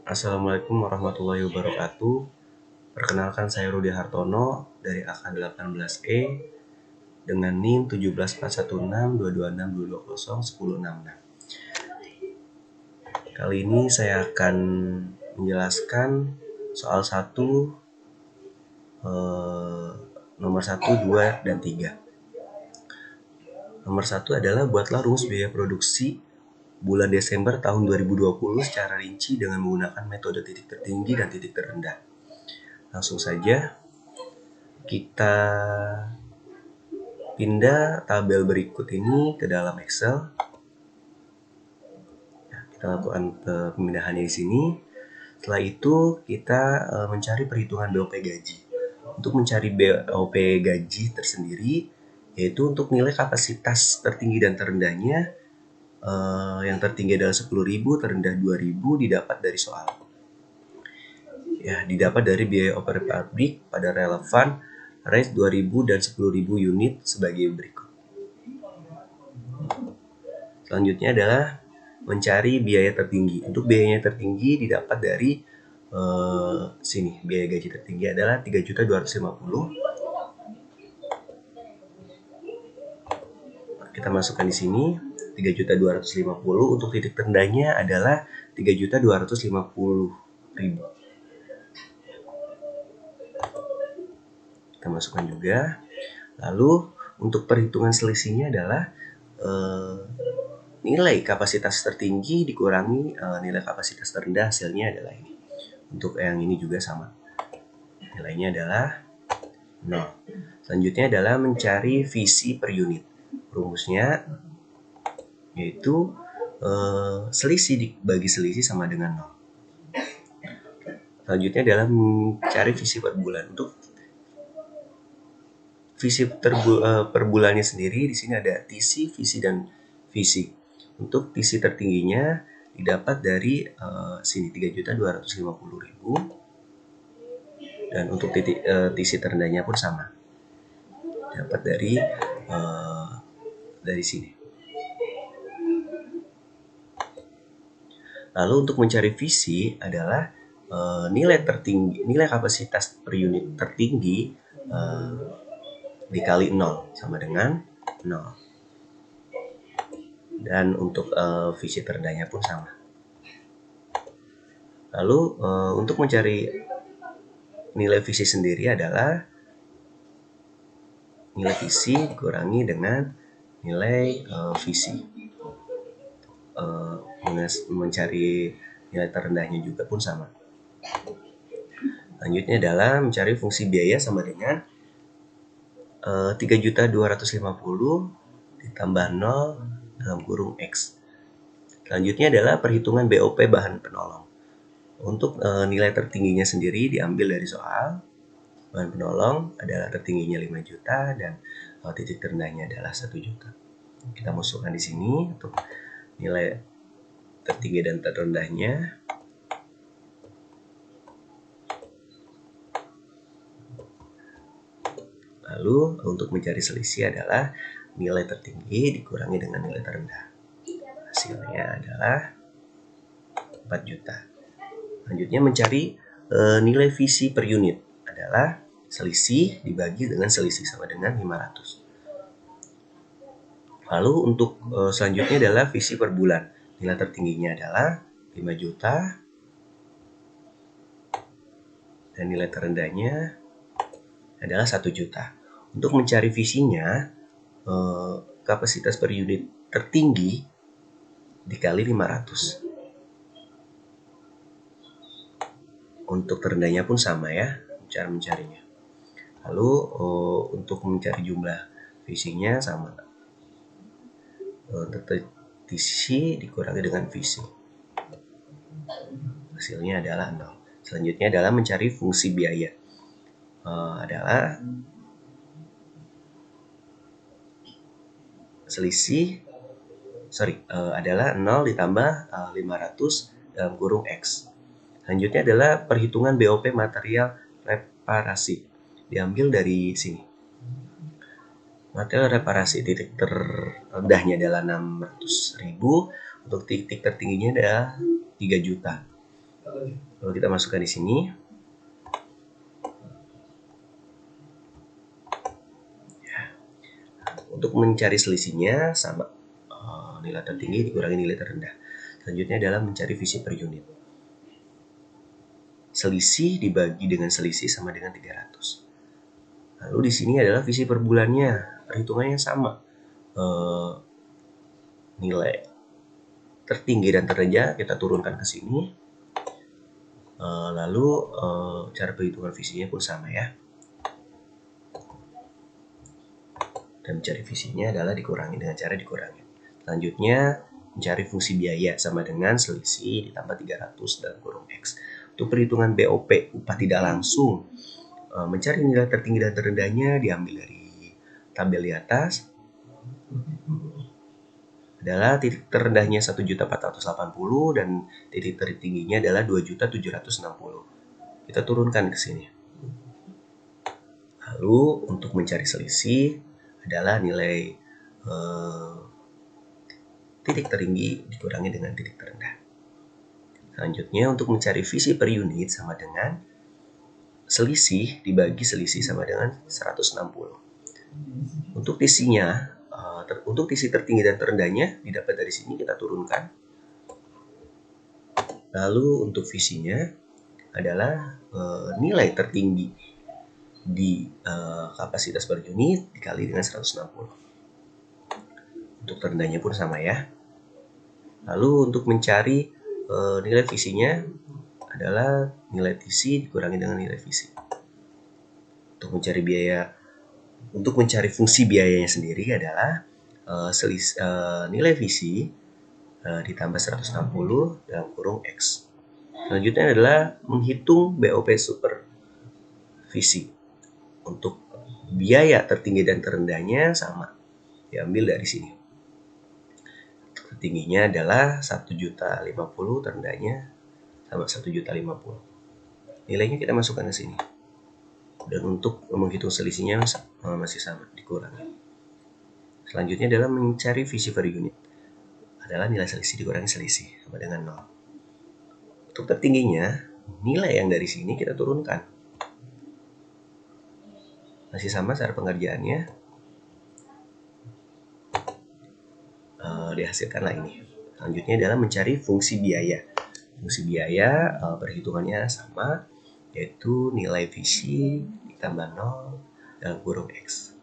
Assalamualaikum warahmatullahi wabarakatuh. Perkenalkan saya Rudi Hartono dari AK18E dengan NIM 174162262201066. Kali ini saya akan menjelaskan soal 1, nomor 1, 2, dan 3. Nomor 1 adalah buatlah rumus biaya produksi bulan Desember tahun 2020 secara rinci dengan menggunakan metode titik tertinggi dan titik terendah. Langsung saja kita pindah tabel berikut ini ke dalam Excel. Kita lakukan pemindahannya di sini. Setelah itu kita mencari perhitungan BOP gaji. Untuk mencari BOP gaji tersendiri, yaitu untuk nilai kapasitas tertinggi dan terendahnya, yang tertinggi adalah 10.000, terendah 2.000, didapat dari soal. Ya, didapat dari biaya operasi pabrik pada relevan range 2.000 dan 10.000 unit sebagai berikut. Selanjutnya adalah mencari biaya tertinggi. Untuk biayanya tertinggi didapat dari sini. Biaya gaji tertinggi adalah 3.250. Kita masukkan di sini 3.250. Untuk titik terendahnya adalah 3.250.000. Kita masukkan juga. Lalu untuk perhitungan selisihnya adalah nilai kapasitas tertinggi dikurangi nilai kapasitas terendah, hasilnya adalah ini. Untuk yang ini juga sama. Nilainya adalah 0. Selanjutnya adalah mencari VC per unit. Rumusnya yaitu selisih dibagi selisih sama dengan 0. Selanjutnya adalah mencari VC per bulan. Untuk VC per bulannya sendiri di sini ada TC, VC, dan VC. Untuk TC tertingginya didapat dari sini 3.250.000. Dan untuk TC terendahnya pun sama, dapat dari sini. Lalu untuk mencari VC adalah nilai kapasitas per unit tertinggi dikali 0 sama dengan 0. Dan untuk VC terendahnya pun sama. Lalu untuk mencari nilai VC sendiri adalah nilai VC dikurangi dengan nilai VC. Mencari nilai terendahnya juga pun sama. Selanjutnya adalah mencari fungsi biaya sama dengan 3.250 ditambah 0 dalam kurung X. Selanjutnya adalah perhitungan BOP bahan penolong. Untuk nilai tertingginya sendiri diambil dari soal. Bahan penolong adalah tertingginya 5 juta dan titik terendahnya adalah 1 juta. Kita masukkan di sini untuk nilai tertinggi dan terendahnya. Lalu untuk mencari selisih adalah nilai tertinggi dikurangi dengan nilai terendah. Hasilnya adalah 4 juta. Selanjutnya mencari nilai VC per unit adalah selisih dibagi dengan selisih sama dengan 500. Lalu untuk selanjutnya adalah VC per bulan. Nilai tertingginya adalah 5 juta dan nilai terendahnya adalah 1 juta. Untuk mencari VC-nya, kapasitas per unit tertinggi dikali 500. Untuk terendahnya pun sama ya, cara mencarinya. Lalu untuk mencari jumlah VC-nya sama. Untuk TC dikurangi dengan VC. Hasilnya adalah 0. Selanjutnya adalah mencari fungsi biaya. Adalah adalah 0 ditambah 500 dalam kurung X. Selanjutnya adalah perhitungan BOP material reparasi. Diambil dari sini. Material reparasi titik terendahnya adalah 600.000. Untuk titik tertingginya adalah 3 juta. Lalu kita masukkan di sini. Untuk mencari selisihnya sama nilai tertinggi dikurangi nilai terendah. Selanjutnya adalah mencari visi per unit. Selisih dibagi dengan selisih sama dengan 300. Lalu di sini adalah visi per bulannya, perhitungannya sama. Nilai tertinggi dan terendah kita turunkan ke sini. Lalu cara perhitungan visinya pun sama ya. Dan mencari visinya adalah dikurangi dengan cara dikurangi. Selanjutnya mencari fungsi biaya sama dengan selisih ditambah 300 dalam kurung X. Untuk perhitungan BOP upah tidak langsung, mencari nilai tertinggi dan terendahnya diambil dari tabel di atas. Adalah titik terendahnya 1.480 dan titik tertingginya adalah 2.760. Kita turunkan ke sini. Lalu untuk mencari selisih adalah nilai titik tertinggi dikurangi dengan titik terendah. Selanjutnya untuk mencari visi per unit sama dengan selisih dibagi selisih sama dengan 160. Untuk tisinya, untuk tisi tertinggi dan terendahnya didapat dari sini kita turunkan. Lalu untuk visinya adalah nilai tertinggi di kapasitas per unit dikali dengan 160. Untuk terendahnya pun sama ya. Lalu untuk mencari nilai visinya adalah nilai tisi dikurangi dengan nilai visi. Untuk mencari fungsi biayanya sendiri adalah nilai visi ditambah 160 dalam kurung X. Selanjutnya adalah menghitung BOP super visi. Untuk biaya tertinggi dan terendahnya sama, diambil dari sini. Tertingginya adalah 1.050.000, terendahnya sama 1.050.000. Nilainya kita masukkan ke sini. Dan untuk menghitung selisihnya masih sama, dikurangi. Selanjutnya adalah mencari visi per unit. Adalah nilai selisih dikurangi selisih sama dengan 0. Untuk tertingginya, nilai yang dari sini kita turunkan. Masih sama cara pengerjaannya. Dihasilkanlah ini. Selanjutnya adalah mencari fungsi biaya. Fungsi biaya perhitungannya sama, yaitu nilai visi ditambah 0 dalam kurung X.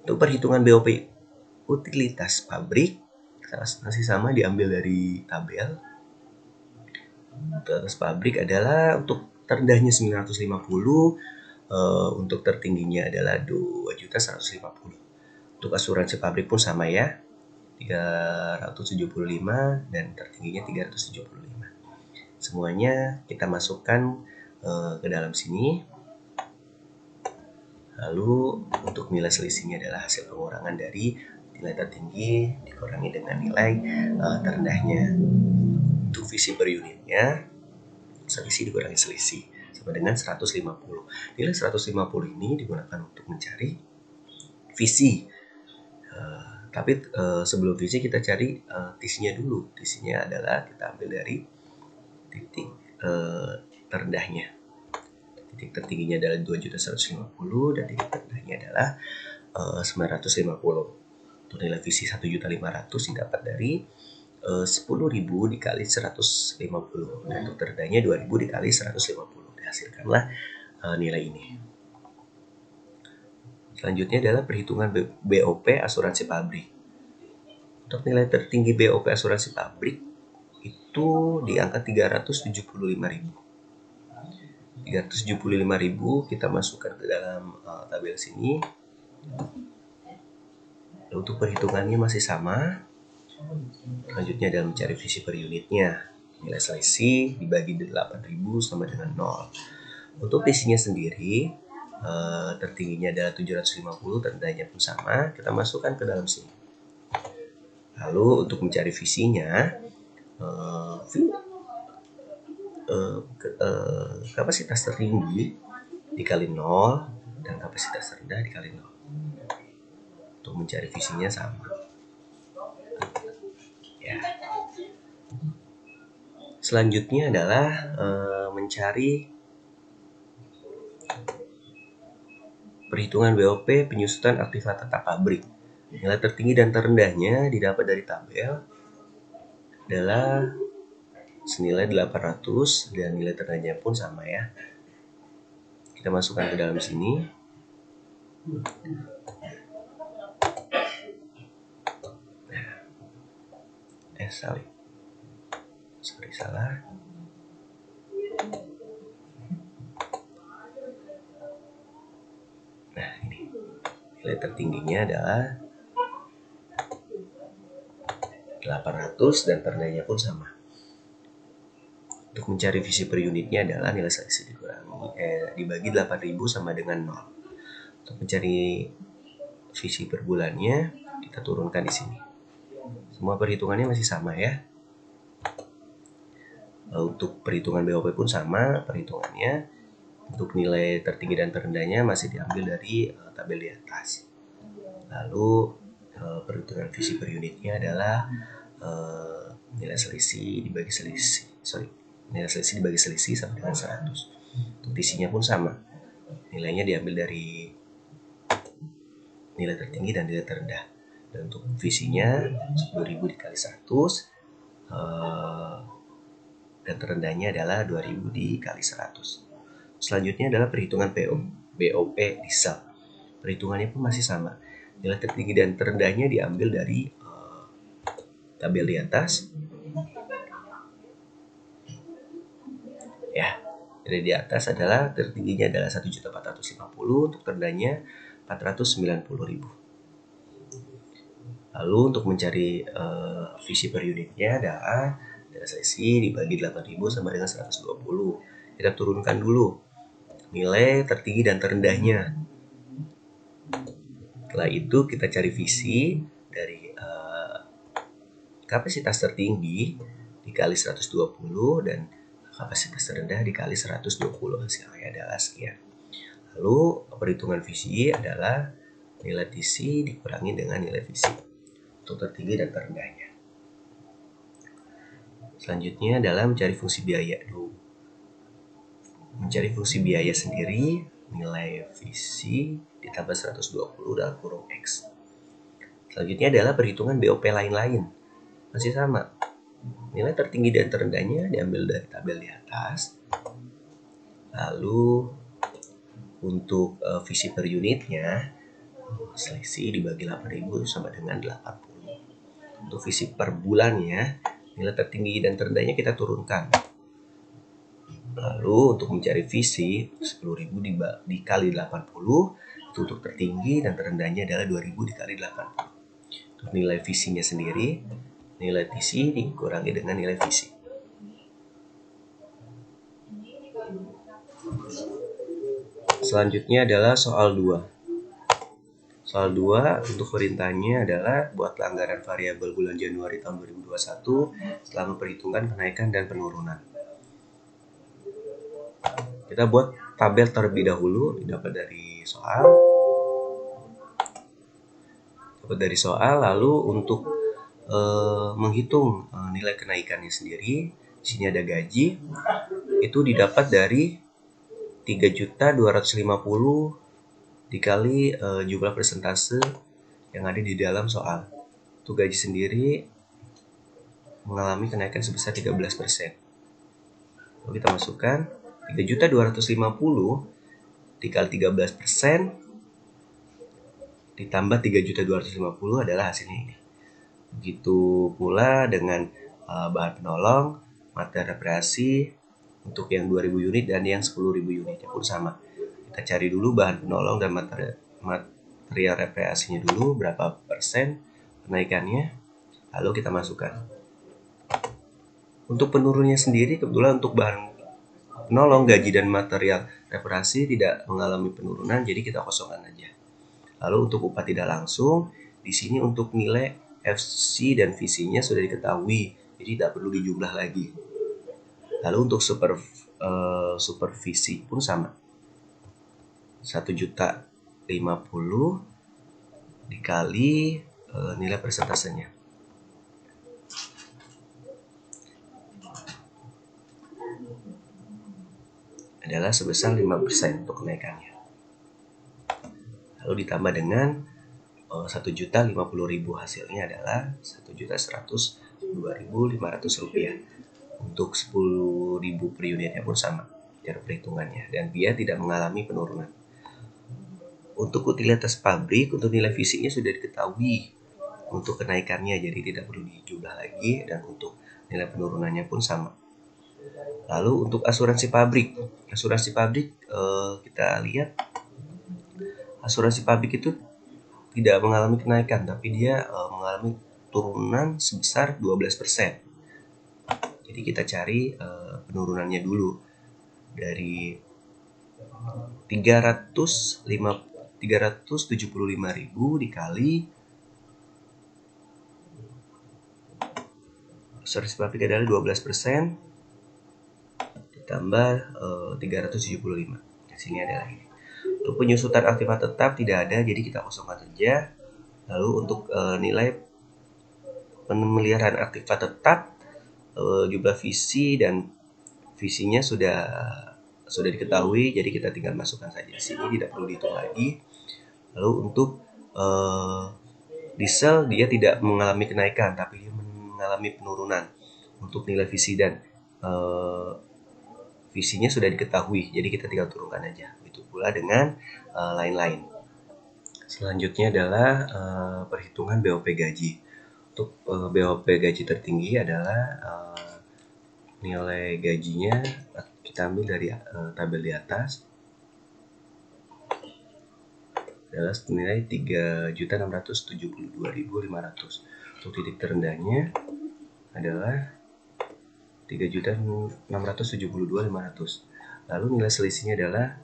Untuk perhitungan BOP utilitas pabrik masih sama, diambil dari tabel. Utilitas pabrik adalah untuk terendahnya 950, untuk tertingginya adalah 2.150. Untuk asuransi pabrik pun sama ya, 375 dan tertingginya 375. Semuanya kita masukkan ke dalam sini. Lalu untuk nilai selisihnya adalah hasil pengurangan dari nilai tertinggi dikurangi dengan nilai terendahnya. Untuk visi per unitnya, selisih dikurangi selisih sama dengan 150. Nilai 150 ini digunakan untuk mencari visi. Tapi sebelum visi kita cari tisinya dulu. Tisinya adalah kita ambil dari titik terendahnya. Titik tertingginya adalah 2.150 dan titik terendahnya adalah 950. Untuk nilai visi 1.500 didapat dari 10.000 dikali 150 dan untuk terendahnya 2.000 dikali 150. Dihasilkanlah nilai ini. Selanjutnya adalah perhitungan BOP asuransi pabrik. Untuk nilai tertinggi BOP asuransi pabrik itu di angka 375.000. 375.000 kita masukkan ke dalam tabel sini. Untuk perhitungannya masih sama. Selanjutnya adalah mencari visi per unitnya. Nilai selisih dibagi 8.000 sama dengan 0. Untuk tisinya sendiri, tertingginya adalah 750, terendahnya pun sama, kita masukkan ke dalam sini. Lalu untuk mencari visinya, kapasitas tertinggi dikali 0 dan kapasitas rendah dikali 0. Untuk mencari visinya sama. Ya. Selanjutnya adalah mencari perhitungan BOP penyusutan aktiva tetap pabrik. Nilai tertinggi dan terendahnya didapat dari tabel adalah senilai 800 dan nilai terendahnya pun sama ya. Kita masukkan ke dalam sini. Salah. Nah, ini nilai tertingginya adalah 800 dan terendahnya pun sama. Untuk mencari visi per unitnya adalah nilai seleksi dibagi 8000 sama dengan 0. Untuk mencari visi per bulannya, kita turunkan di sini. Semua perhitungannya masih sama ya. Untuk perhitungan BOP pun sama perhitungannya. Untuk nilai tertinggi dan terendahnya masih diambil dari tabel di atas. Lalu perhitungan visi per unitnya adalah nilai selisih dibagi selisih sama dengan 100. Untuk visinya pun sama. Nilainya diambil dari nilai tertinggi dan nilai terendah. Dan untuk visinya 10.000 dikali 100 dan terendahnya adalah 2000 dikali 100. Selanjutnya adalah perhitungan BOP diesel. Perhitungannya pun masih sama. Nilai tertinggi dan terendahnya diambil dari tabel di atas. Ya, dari di atas adalah tertingginya adalah 1.450.000, untuk terendahnya 490.000. Lalu untuk mencari visi per unitnya adalah nilai selisih dibagi 8.000 sama dengan 120. Kita turunkan dulu nilai tertinggi dan terendahnya. Setelah itu kita cari visi dari kapasitas tertinggi dikali 120 dan kapasitas terendah dikali 120. Hasilnya adalah sekian. Lalu perhitungan visi adalah nilai visi dikurangi dengan nilai visi untuk tertinggi dan terendahnya. Selanjutnya adalah mencari fungsi biaya dulu. Mencari fungsi biaya sendiri, nilai visi ditambah 120 dalam kurung X. Selanjutnya adalah perhitungan BOP lain-lain. Masih sama. Nilai tertinggi dan terendahnya diambil dari tabel di atas. Lalu untuk visi per unitnya, selisih dibagi 8.000 sama dengan 80. Untuk visi per bulannya, nilai tertinggi dan terendahnya kita turunkan. Lalu untuk mencari visi 10.000 dikali 80, itu untuk tertinggi dan terendahnya adalah 2.000 dikali 80. Untuk nilai visinya sendiri, nilai visi dikurangi dengan nilai visi. Selanjutnya adalah soal 2. Soal 2 untuk perintahnya adalah buat anggaran variabel bulan Januari tahun 2021 setelah memperhitungkan kenaikan dan penurunan. Kita buat tabel terlebih dahulu, didapat dari soal. Lalu untuk menghitung nilai kenaikannya sendiri, di sini ada gaji, itu didapat dari 3.250.000 dikali jumlah persentase yang ada di dalam soal. Untuk gaji sendiri mengalami kenaikan sebesar 13%. Lalu kita masukkan 3.250.000 dikali 13% ditambah 3.250.000 adalah hasilnya ini. Begitu pula dengan bahan penolong, materi reparasi untuk yang 2.000 unit dan yang 10.000 unitnya pun sama. Kita cari dulu bahan penolong dan material reparasinya dulu, berapa persen kenaikannya, lalu kita masukkan. Untuk penurunnya sendiri, kebetulan untuk bahan penolong, gaji dan material reparasi tidak mengalami penurunan, jadi kita kosongkan aja. Lalu untuk upah tidak langsung, di sini untuk nilai FC dan visinya sudah diketahui, jadi tidak perlu dijumlah lagi. Lalu untuk supervisi pun sama, 1.050.000 dikali nilai persentasenya. adalah sebesar 5% untuk kenaikannya. Lalu ditambah dengan 1.050.000, hasilnya adalah 1.102.500 rupiah. Untuk 10.000 per unitnya pun sama cara perhitungannya, dan dia tidak mengalami penurunan. Untuk utilitas pabrik, untuk nilai fisiknya sudah diketahui untuk kenaikannya, jadi tidak perlu dijumlah lagi, dan untuk nilai penurunannya pun sama. Lalu untuk asuransi pabrik, kita lihat asuransi pabrik itu tidak mengalami kenaikan, tapi dia mengalami turunan sebesar 12%. Jadi kita cari penurunannya dulu dari 375.000 dikali asuransi pabrik adalah 12%, ditambah 375. Hasilnya adalah ini. Untuk penyusutan aktiva tetap tidak ada, jadi kita kosongkan saja. Lalu untuk nilai pemeliharaan aktiva tetap, jumlah visi dan visinya sudah diketahui, jadi kita tinggal masukkan saja di sini, tidak perlu dihitung lagi. Lalu untuk diesel dia tidak mengalami kenaikan, tapi dia mengalami penurunan. Untuk nilai visi dan visinya sudah diketahui, jadi kita tinggal turunkan aja. Itu pula dengan lain-lain. Selanjutnya adalah perhitungan BOP gaji. Untuk BOP gaji tertinggi adalah nilai gajinya kita ambil dari tabel di atas, adalah senilai 3.672.500. Untuk titik terendahnya adalah 3.672.500. Lalu nilai selisihnya adalah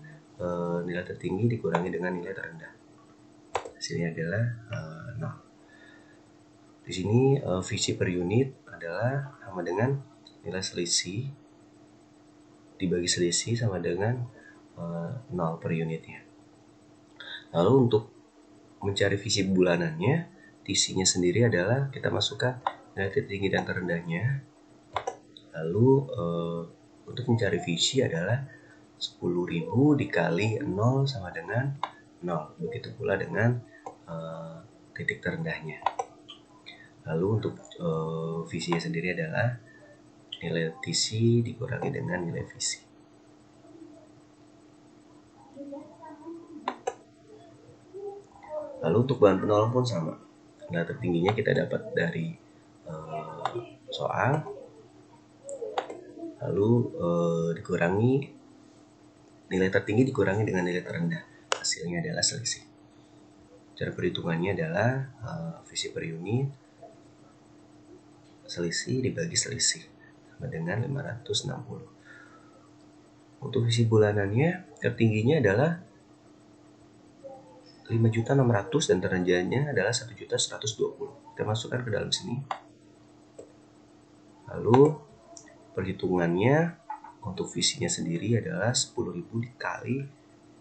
nilai tertinggi dikurangi dengan nilai terendah. Hasilnya adalah 0. Di sini visi per unit adalah sama dengan nilai selisih dibagi selisih sama dengan 0 per unitnya. Lalu untuk mencari visi bulanannya, TC-nya sendiri adalah kita masukkan nilai tertinggi dan terendahnya. Lalu untuk mencari visi adalah 10.000 dikali 0 sama dengan 0. Begitu pula dengan titik terendahnya. Lalu untuk visinya sendiri adalah nilai TC dikurangi dengan nilai visi. Lalu untuk bahan penolong pun sama. Nilai tertingginya kita dapat dari soal, lalu dikurangi nilai tertinggi dikurangi dengan nilai terendah, hasilnya adalah selisih. Cara perhitungannya adalah visi per unit selisih dibagi selisih sama dengan 560. Untuk visi bulanannya tertingginya adalah 5.600.000 dan terendahnya adalah 1.120.000. Kita masukkan ke dalam sini. Lalu perhitungannya untuk visinya sendiri adalah 10.000 dikali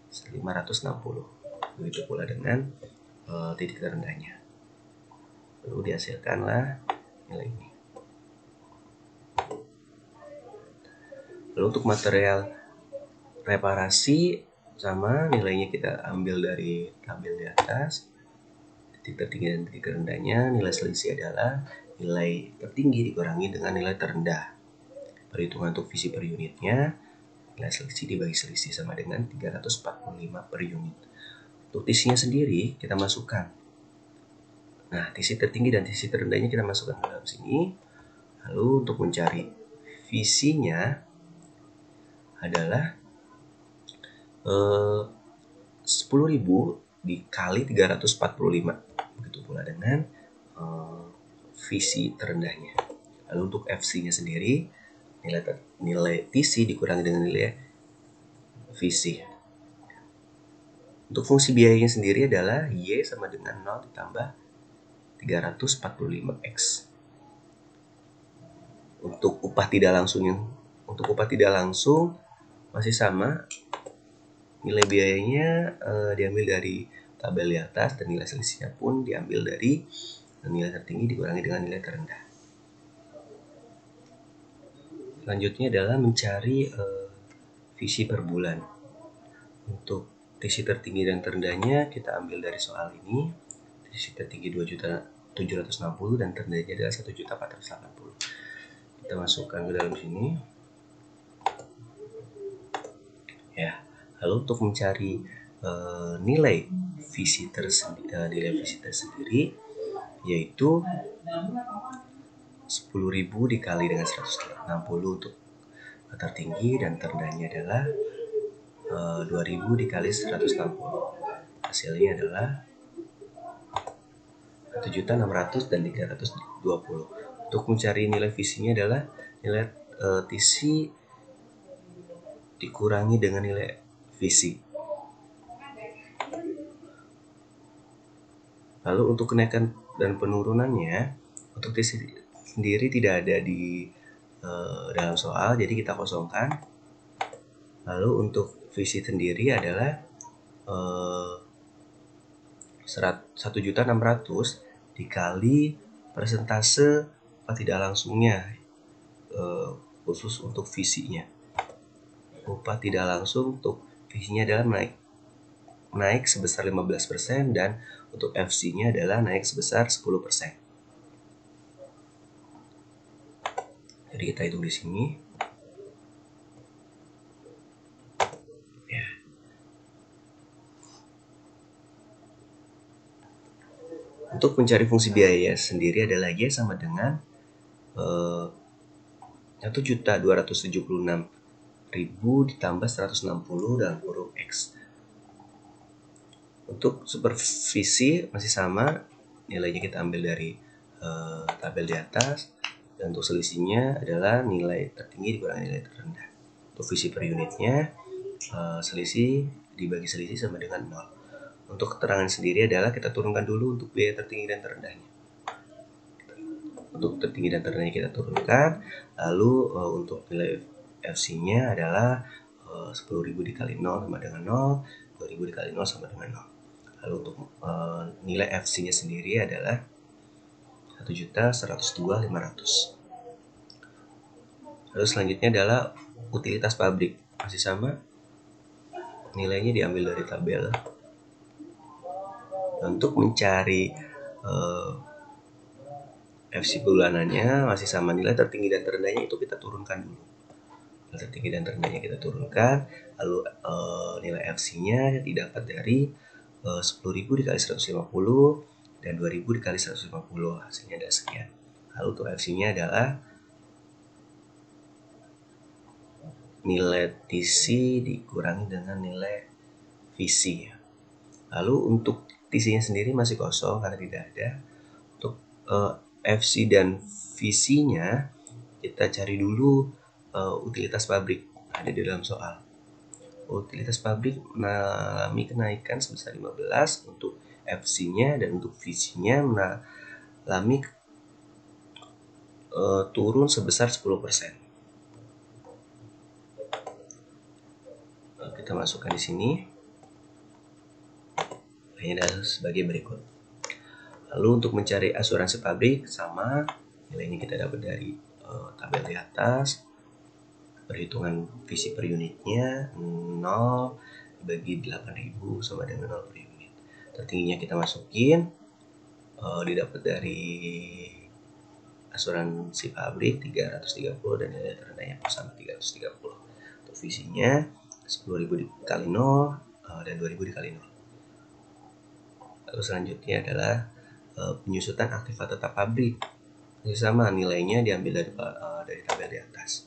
560. Begitu pula dengan titik terendahnya. Lalu dihasilkanlah nilai ini. Lalu untuk material reparasi sama, nilainya kita ambil dari tabel di atas. Titik tertinggi dan titik terendahnya, nilai selisih adalah nilai tertinggi dikurangi dengan nilai terendah. Perhitungan untuk visi per unitnya, nilai selisih dibagi selisih sama dengan 345 per unit. Untuk TC-nya sendiri kita masukkan. Nah, TC tertinggi dan TC terendahnya kita masukkan ke dalam sini. Lalu untuk mencari visinya adalah 10.000 dikali 345. Begitu pula dengan visi terendahnya. Lalu untuk FC-nya sendiri, nilai TC dikurangi dengan nilai visi. Untuk fungsi biayanya sendiri adalah Y sama dengan 0 ditambah 345X. Untuk upah tidak langsung masih sama. Nilai biayanya diambil dari tabel di atas, dan nilai selisihnya pun diambil dari nilai tertinggi dikurangi dengan nilai terendah. Selanjutnya adalah mencari visi per bulan. Untuk TC tertinggi dan terendahnya kita ambil dari soal ini. TC tertinggi 2.760 dan terendahnya adalah 1.480. Kita masukkan ke dalam sini. Ya, lalu untuk mencari nilai visi tersendiri yaitu 10.000 dikali dengan 160 untuk tertinggi dan terendahnya adalah 2.000 dikali 160. Hasilnya adalah 1.600 dan 320. Untuk mencari nilai visinya adalah nilai TC dikurangi dengan nilai visi. Lalu untuk kenaikan dan penurunannya, untuk TC sendiri tidak ada di dalam soal, jadi kita kosongkan. Lalu untuk visi sendiri adalah 1.600 dikali persentase upah tidak langsungnya, khusus untuk visinya. Upah tidak langsung untuk visinya adalah naik sebesar 15% dan untuk FC-nya adalah naik sebesar 10%. Jadi kita hitung di sini. Ya. Untuk mencari fungsi biaya sendiri adalah Y sama dengan 1.276.000 ditambah 160 dalam kurung X. Untuk supervisi masih sama, nilainya kita ambil dari tabel di atas, dan untuk selisihnya adalah nilai tertinggi dikurangi nilai terendah. Untuk visi per unitnya, selisih dibagi selisih sama dengan 0. Untuk keterangan sendiri adalah kita turunkan dulu untuk biaya tertinggi dan terendahnya. Untuk tertinggi dan terendahnya kita turunkan, lalu untuk nilai FC-nya adalah 10.000 dikali 0 sama dengan 0, 2.000 dikali 0 sama dengan 0. Lalu untuk nilai FC-nya sendiri adalah 1.102.500. Lalu selanjutnya adalah utilitas pabrik, masih sama, nilainya diambil dari tabel. Untuk mencari FC bulanannya masih sama, nilai tertinggi dan terendahnya itu kita turunkan dulu. Nilai tertinggi dan terendahnya kita turunkan, lalu nilai FC-nya didapat dari 10.000 dikali 150 dan 2.000 dikali 150, hasilnya ada sekian. Lalu untuk FC-nya adalah nilai TC dikurangi dengan nilai visi. Lalu untuk TC-nya sendiri masih kosong karena tidak ada. Untuk FC dan visinya kita cari dulu utilitas pabrik ada di dalam soal. Utilitas pabrik mengalami kenaikan sebesar 15 untuk FC-nya, dan untuk visinya mengalami turun sebesar 10%. Kita masukkan di sini. Ini adalah sebagai berikut. Lalu untuk mencari asuransi pabrik sama, nilainya kita dapat dari tabel di atas. Perhitungan visi per unitnya 0 dibagi 8.000 sama dengan 0 per unit. Tertingginya kita masukin, didapat dari asuransi pabrik 330 dan nilai terendahnya sama 330. Untuk visinya 10.000 dikali 0 dan 2.000 dikali 0. Lalu selanjutnya adalah penyusutan aktiva tetap pabrik. Ini sama, nilainya diambil dari tabel di atas.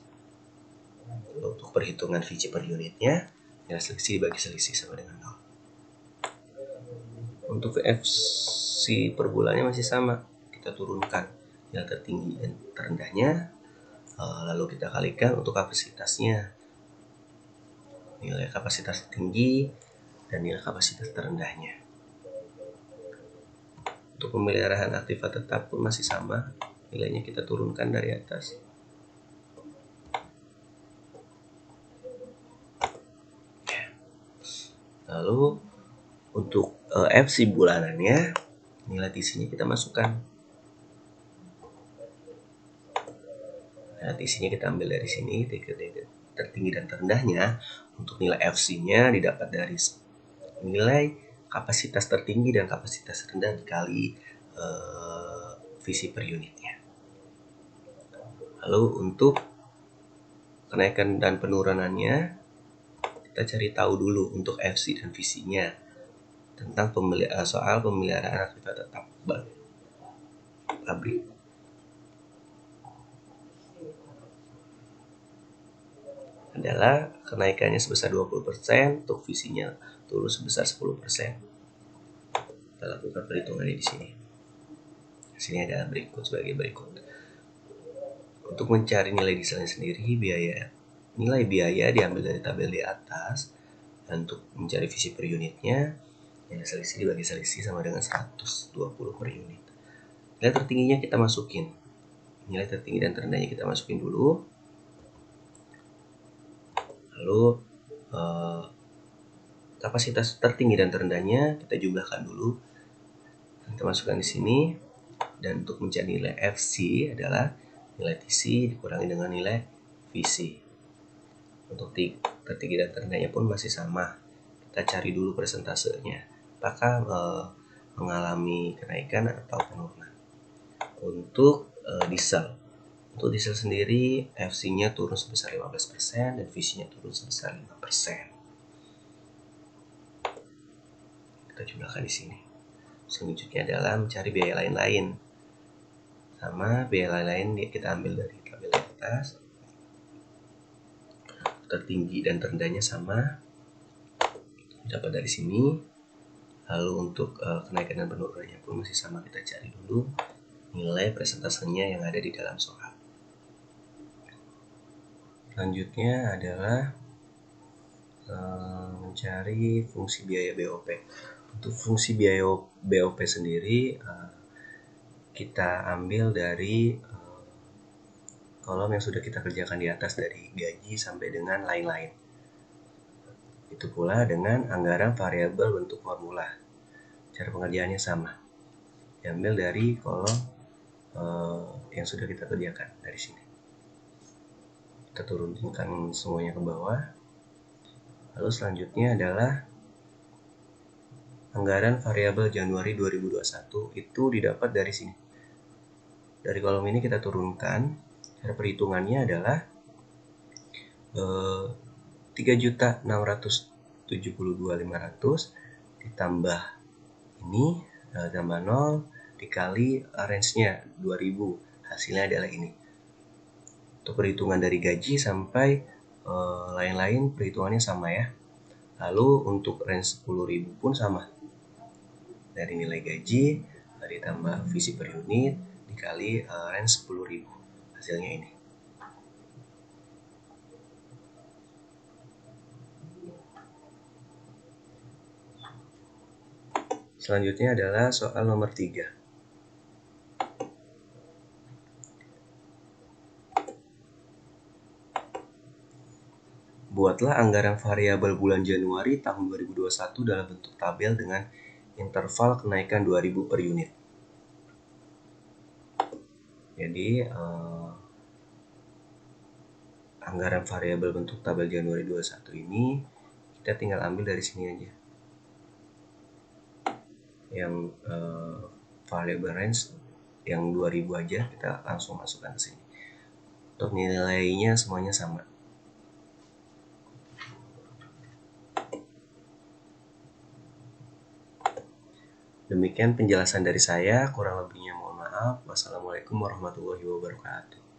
Untuk perhitungan visi per unitnya, nilai selisih dibagi selisih sama dengan 0. Untuk VFC per bulannya masih sama, kita turunkan nilai tertinggi dan terendahnya, lalu kita kalikan untuk kapasitasnya, nilai kapasitas tinggi dan nilai kapasitas terendahnya. Untuk pemeliharaan aktiva tetap pun masih sama, nilainya kita turunkan dari atas. Lalu untuk FC bulanannya, nilai TC-nya kita masukkan. Nilai TC-nya kita ambil dari sini, tertinggi dan terendahnya, untuk nilai FC-nya didapat dari nilai kapasitas tertinggi dan kapasitas rendah dikali visi per unitnya. Lalu untuk kenaikan dan penurunannya, kita cari tahu dulu untuk FC dan visinya tentang soal pemeliharaan aktivitas tetap pabrik. Adalah kenaikannya sebesar 20%, untuk visinya turun sebesar 10%. Kita lakukan perhitungannya di sini. Sini ada berikut sebagai berikut. Untuk mencari nilai dieselnya sendiri, nilai biaya diambil dari tabel di atas. Dan untuk mencari visi per unitnya, nilai selisih dibagi selisih sama dengan 120 per unit. Nilai tertingginya kita masukin. Nilai tertinggi dan terendahnya kita masukin dulu. Lalu kapasitas tertinggi dan terendahnya kita jumlahkan dulu. Kita masukkan di sini. Dan untuk mencari nilai FC adalah nilai TC dikurangi dengan nilai VC. Untuk tertinggi dan terendahnya pun masih sama. Kita cari dulu persentasenya. Apakah mengalami kenaikan atau penurunan. Untuk diesel. Untuk diesel sendiri FC-nya turun sebesar 15% dan VC-nya turun sebesar 5%. Kita jumlahkan di sini. Selanjutnya adalah mencari biaya lain-lain. Sama biaya lain-lain kita ambil dari tabel atas. Tertinggi dan terendahnya sama. Dapat dari sini. Lalu untuk kenaikan dan penurunannya pun masih sama, kita cari dulu nilai presentasenya yang ada di dalam soal. Selanjutnya adalah mencari fungsi biaya BOP. Untuk fungsi biaya BOP sendiri kita ambil dari kolom yang sudah kita kerjakan di atas, dari gaji sampai dengan lain-lain. Itu pula dengan anggaran variabel bentuk formula. Cara pengerjaannya sama. Diambil dari kolom yang sudah kita kerjakan dari sini. Kita turunkan semuanya ke bawah. Lalu selanjutnya adalah anggaran variabel Januari 2021 itu didapat dari sini. Dari kolom ini kita turunkan. Cara perhitungannya adalah 3.672.500 ditambah ini tambah 0 dikali range-nya 2000. Hasilnya adalah ini. Untuk perhitungan dari gaji sampai lain-lain perhitungannya sama ya. Lalu untuk range 10.000 pun sama. Dari nilai gaji ditambah visi per unit dikali range 10.000. Hasilnya ini. Selanjutnya adalah soal nomor 3. Buatlah anggaran variabel bulan Januari tahun 2021 dalam bentuk tabel dengan interval kenaikan 2000 per unit. Jadi anggaran variabel bentuk tabel Januari 2021 ini kita tinggal ambil dari sini aja. Yang variable range yang 2000 aja kita langsung masukkan ke sini. Untuk nilainya semuanya sama. Demikian penjelasan dari saya, kurang lebihnya mohon maaf. Wassalamualaikum warahmatullahi wabarakatuh.